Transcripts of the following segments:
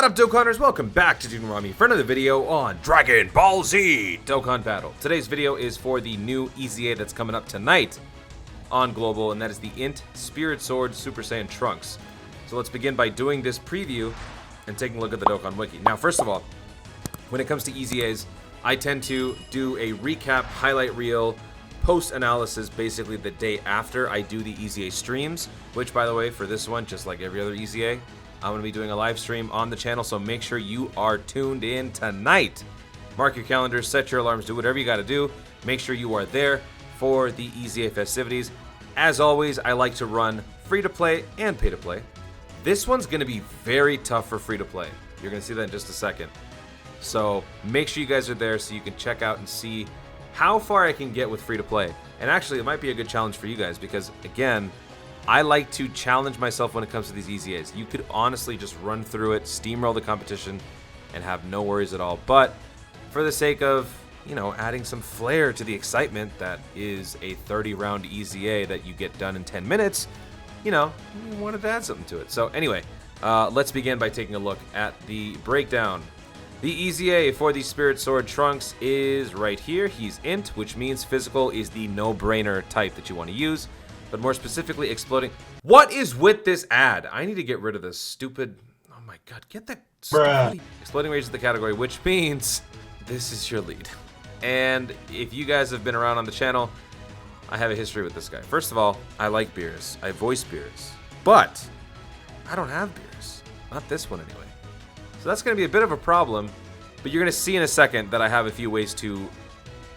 What up, Dokkanners? Welcome back to Rami for another video on Dragon Ball Z Dokkan Battle. Today's video is for the new EZA that's coming up tonight on Global, and that is the INT Spirit Sword Super Saiyan Trunks. So let's begin by doing this preview and taking a look at the Dokkan Wiki. Now, first of all, when it comes to EZAs, I tend to do a recap, highlight reel, post-analysis basically the day after I do the EZA streams, which, by the way, for this one, just like every other EZA, I'm going to be doing a live stream on the channel, so make sure you are tuned in tonight. Mark your calendars, set your alarms, do whatever you got to do. Make sure you are there for the EZA festivities. As always, I like to run free-to-play and pay-to-play. This one's going to be very tough for free-to-play. You're going to see that in just a second. So make sure you guys are there so you can check out and see how far I can get with free-to-play. And actually, it might be a good challenge for you guys because, again, I like to challenge myself when it comes to these EZAs. You could honestly just run through it, steamroll the competition, and have no worries at all. But for the sake of, you know, adding some flair to the excitement that is a 30-round EZA that you get done in 10 minutes, you know, you wanted to add something to it. So anyway, let's begin by taking a look at the breakdown. The EZA for the Spirit Sword Trunks is right here. He's INT, which means physical is the no-brainer type that you want to use. But more specifically, exploding. What is with this ad? I need to get rid of this stupid. Oh my god, get that. Exploding rage is the category, which means this is your lead. And if you guys have been around on the channel, I have a history with this guy. First of all, I like beers. I voice beers. But I don't have beers. Not this one anyway. So that's going to be a bit of a problem. But you're going to see in a second that I have a few ways to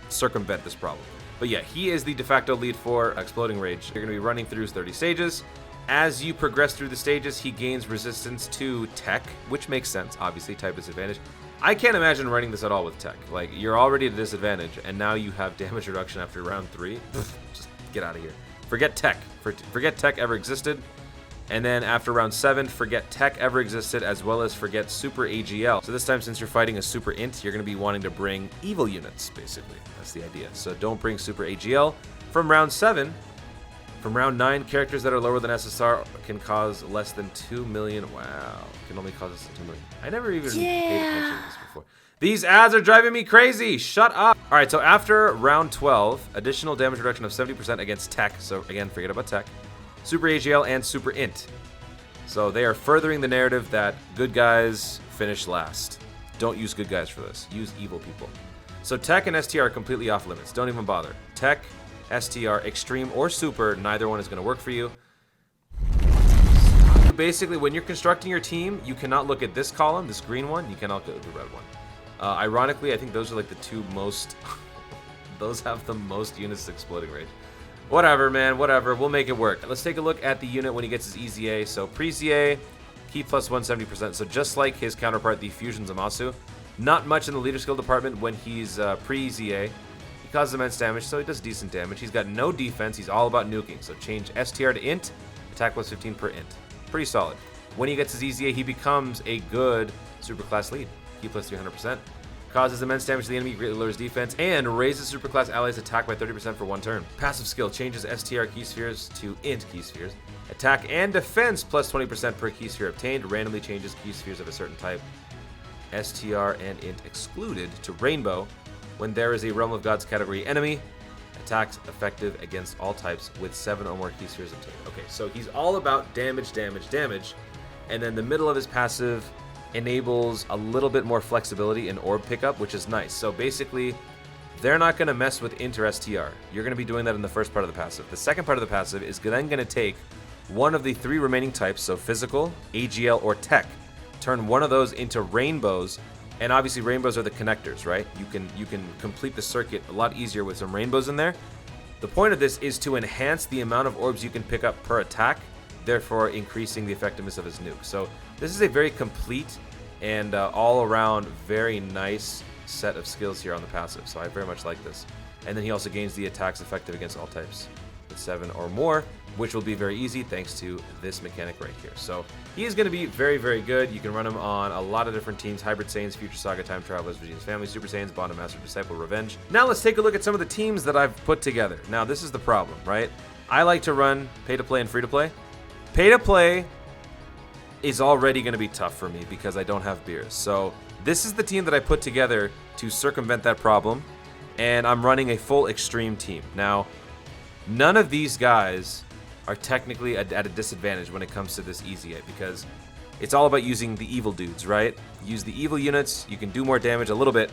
circumvent this problem. But yeah, he is the de facto lead for Exploding Rage. You're going to be running through 30 stages. As you progress through the stages, he gains resistance to tech, which makes sense, obviously, type disadvantage. I can't imagine running this at all with tech. Like, you're already at a disadvantage, and now you have damage reduction after round 3. Just get out of here. Forget tech. Forget tech ever existed. And then after round 7, forget tech ever existed, as well as forget super AGL. So this time, since you're fighting a super INT, you're going to be wanting to bring evil units, basically. That's the idea. So don't bring super AGL. From round 7, from round 9, characters that are lower than SSR can cause less than 2 million. Wow. Can only cause less than 2 million. I never even paid attention to this before. These ads are driving me crazy. Shut up. All right, so after round 12, additional damage reduction of 70% against tech. So again, forget about tech. Super AGL and Super INT. So they are furthering the narrative that good guys finish last. Don't use good guys for this. Use evil people. So Tech and STR are completely off limits. Don't even bother. Tech, STR, Extreme, or Super, neither one is going to work for you. Basically, when you're constructing your team, you cannot look at this column, this green one. You cannot look at the red one. Ironically, I think those are like the two most... those have the most units exploding rage. Whatever, man, whatever. We'll make it work. Let's take a look at the unit when he gets his EZA. So pre-ZA, key plus 170%. So just like his counterpart, the Fusion Zamasu. Not much in the leader skill department when he's pre-ZA. He causes immense damage, so he does decent damage. He's got no defense. He's all about nuking. So change STR to INT. Attack plus 15 per INT. Pretty solid. When he gets his EZA, he becomes a good superclass lead. Key plus 300%. Causes immense damage to the enemy, greatly lowers defense, and raises superclass allies' attack by 30% for 1 turn. Passive skill changes STR key spheres to INT key spheres. Attack and defense plus 20% per key sphere obtained. Randomly changes key spheres of a certain type. STR and INT excluded to Rainbow when there is a Realm of Gods category enemy. Attacks effective against all types with 7 or more key spheres obtained. Okay, so he's all about damage, damage, damage. And then the middle of his passive enables a little bit more flexibility in orb pickup, which is nice. So basically, they're not going to mess with INT or STR. You're going to be doing that in the first part of the passive. The second part of the passive is then going to take one of the 3 remaining types, so physical, AGL, or tech, turn one of those into rainbows, and obviously rainbows are the connectors, right? You can complete the circuit a lot easier with some rainbows in there. The point of this is to enhance the amount of orbs you can pick up per attack, therefore increasing the effectiveness of his nuke. So this is a very complete and all-around very nice set of skills here on the passive, so I very much like this. And then he also gains the attacks effective against all types with 7 or more, which will be very easy thanks to this mechanic right here. So he is going to be very, very good. You can run him on a lot of different teams: Hybrid Saiyans, Future Saga, Time Travelers, Vegeta's Family, Super Saiyans, Bond, Master, Disciple, Revenge. Now let's take a look at some of the teams that I've put together. Now this is the problem, right? I like to run pay-to-play and free-to-play. Pay-to-play is already going to be tough for me because I don't have Beerus. So this is the team that I put together to circumvent that problem, and I'm running a full extreme team. Now, none of these guys are technically at a disadvantage when it comes to this EZA because it's all about using the evil dudes, right? Use the evil units, you can do more damage a little bit,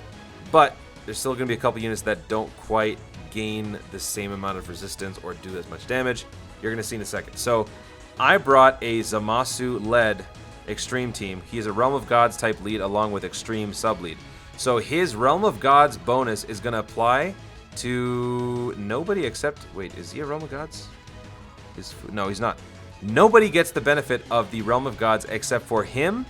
but there's still going to be a couple units that don't quite gain the same amount of resistance or do as much damage. You're going to see in a second. So I brought a Zamasu-led extreme team. He is a Realm of Gods type lead along with extreme sub-lead. So his Realm of Gods bonus is going to apply to nobody except... Wait, is he a Realm of Gods? No, he's not. Nobody gets the benefit of the Realm of Gods except for him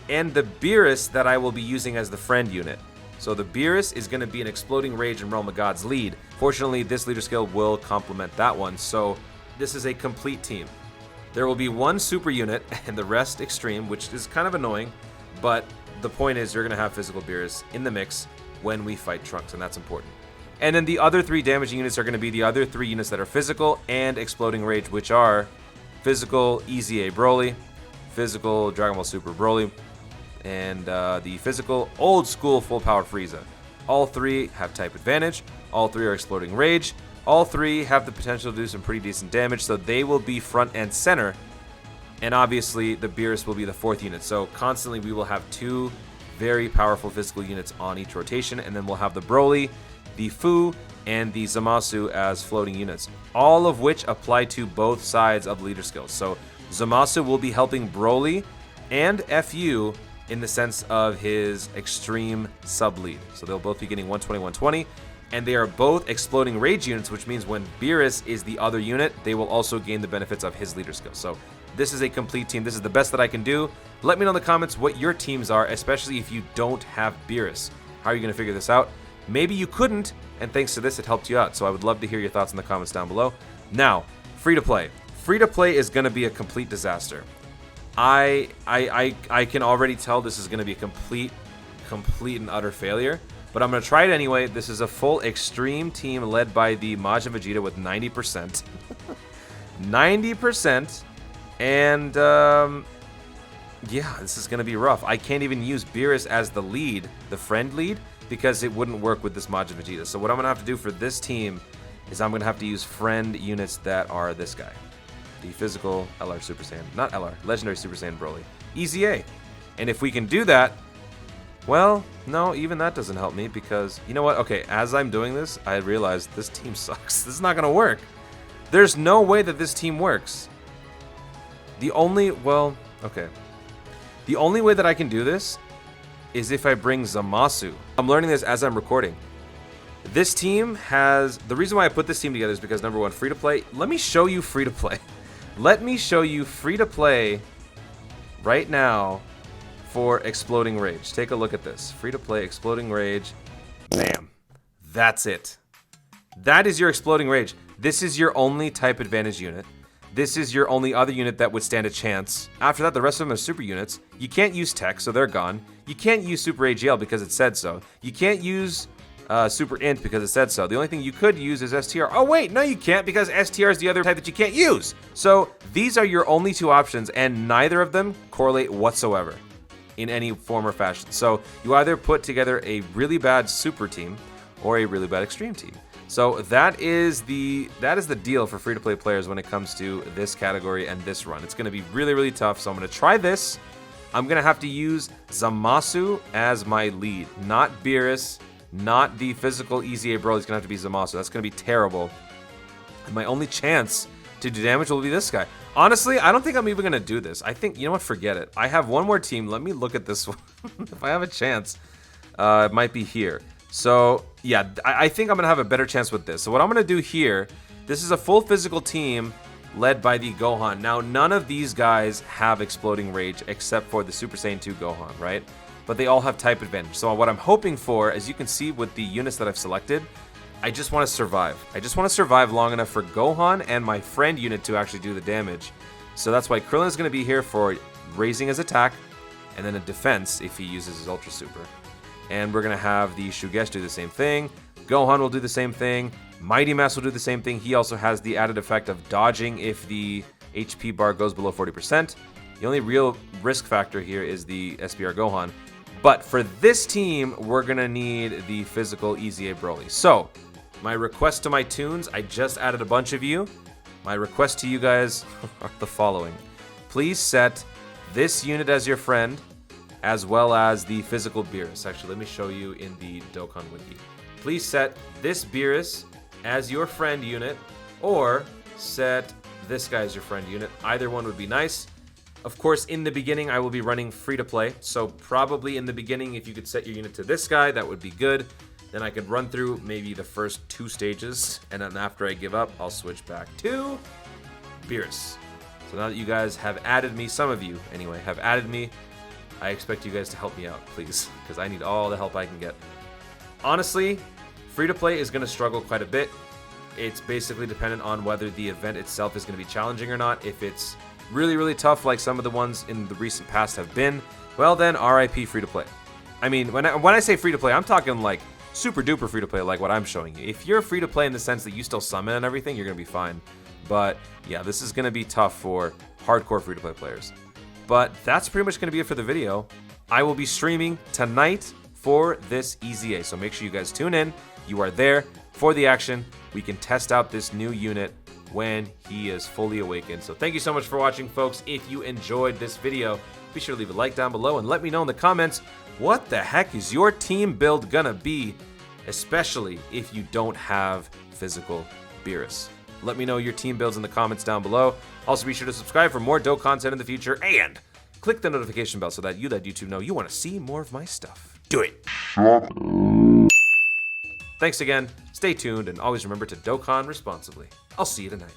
and the Beerus that I will be using as the friend unit. So the Beerus is going to be an Exploding Rage and Realm of Gods lead. Fortunately, this leader skill will complement that one. So this is a complete team. There will be one super unit and the rest extreme, which is kind of annoying. But the point is you're going to have physical Beerus in the mix when we fight Trunks, and that's important. And then the other 3 damaging units are going to be the other 3 units that are physical and Exploding Rage, which are physical EZA Broly, physical Dragon Ball Super Broly, and the physical old school full power Frieza. All 3 have type advantage, all 3 are Exploding Rage, all 3 have the potential to do some pretty decent damage, so they will be front and center, and obviously the Beerus will be the 4th unit. So constantly we will have 2 very powerful physical units on each rotation, and then we'll have the Broly, the Fu, and the Zamasu as floating units, all of which apply to both sides of leader skills. So Zamasu will be helping Broly and FU in the sense of his extreme sub-lead. So they'll both be getting 120, 120, and they are both Exploding Rage units, which means when Beerus is the other unit, they will also gain the benefits of his leader skill. So this is a complete team. This is the best that I can do. Let me know in the comments what your teams are, especially if you don't have Beerus. How are you going to figure this out? Maybe you couldn't, and thanks to this, it helped you out. So I would love to hear your thoughts in the comments down below. Now, free-to-play. Free-to-play is going to be a complete disaster. I can already tell this is going to be a complete and utter failure, but I'm going to try it anyway. This is a full extreme team led by the Majin Vegeta with 90%. 90%, and yeah, this is going to be rough. I can't even use Beerus as the lead, the friend lead, because it wouldn't work with this Majin Vegeta. So what I'm going to have to do for this team is I'm going to have to use friend units that are this guy. The physical LR Super Saiyan, not LR, Legendary Super Saiyan Broly, EZA. And if we can do that, well, no, even that doesn't help me because, you know what? Okay, as I'm doing this, I realized this team sucks. This is not going to work. There's no way that this team works. The only way that I can do this is if I bring Zamasu. I'm learning this as I'm recording. This team has, the reason why I put this team together is because number 1, free to play. Let me show you free to play. Let me show you free to play right now for Exploding Rage. Take a look at this. Free to play Exploding Rage. Bam. That's it. That is your Exploding Rage. This is your only type advantage unit. This is your only other unit that would stand a chance. After that, the rest of them are super units. You can't use tech, so they're gone. You can't use Super AGL because it said so. You can't use Super INT because it said so. The only thing you could use is STR. Oh wait, no you can't because STR is the other type that you can't use. So these are your only 2 options and neither of them correlate whatsoever in any form or fashion. So you either put together a really bad super team or a really bad extreme team. So that is the deal for free-to-play players when it comes to this category and this run. It's going to be really, really tough. So I'm going to try this. I'm going to have to use Zamasu as my lead, not Beerus, not the physical EZA Broly. It's going to have to be Zamasu. That's going to be terrible. And my only chance to do damage will be this guy. Honestly, I don't think I'm even going to do this. I think, you know what, forget it. I have one more team. Let me look at this one. If I have a chance, it might be here. So, yeah, I think I'm going to have a better chance with this. So what I'm going to do here, this is a full physical team led by the Gohan. Now, none of these guys have Exploding Rage except for the Super Saiyan 2 Gohan, right? But they all have type advantage. So what I'm hoping for, as you can see with the units that I've selected, I just want to survive. I just want to survive long enough for Gohan and my friend unit to actually do the damage. So that's why Krillin is going to be here for raising his attack and then a defense if he uses his Ultra Super. And we're going to have the Shugesh do the same thing. Gohan will do the same thing. Mighty Mass will do the same thing. He also has the added effect of dodging if the HP bar goes below 40%. The only real risk factor here is the SBR Gohan. But for this team, we're going to need the physical EZA Broly. So, my request to my tunes, I just added a bunch of you. My request to you guys are the following. Please set this unit as your friend, as well as the physical Beerus. Actually, let me show you in the Dokkan Wiki. Please set this Beerus as your friend unit, or set this guy as your friend unit. Either one would be nice. Of course, in the beginning, I will be running free-to-play, so probably in the beginning, if you could set your unit to this guy, that would be good. Then I could run through maybe the first 2 stages, and then after I give up, I'll switch back to Beerus. So now that you guys have added me, some of you anyway, have added me, I expect you guys to help me out, please, because I need all the help I can get. Honestly, free-to-play is going to struggle quite a bit. It's basically dependent on whether the event itself is going to be challenging or not. If it's really, really tough, like some of the ones in the recent past have been, well then, RIP free-to-play. I mean, when I say free-to-play, I'm talking like super duper free-to-play, like what I'm showing you. If you're free-to-play in the sense that you still summon and everything, you're going to be fine. But yeah, this is going to be tough for hardcore free-to-play players. But that's pretty much going to be it for the video. I will be streaming tonight for this EZA, so make sure you guys tune in. You are there for the action. We can test out this new unit when he is fully awakened. So thank you so much for watching, folks. If you enjoyed this video, be sure to leave a like down below and let me know in the comments what the heck is your team build gonna be, especially if you don't have physical Beerus. Let me know your team builds in the comments down below. Also, be sure to subscribe for more Dokkan content in the future, and click the notification bell so that you let YouTube know you want to see more of my stuff. Do it! Thanks again, stay tuned, and always remember to Dokkan responsibly. I'll see you tonight.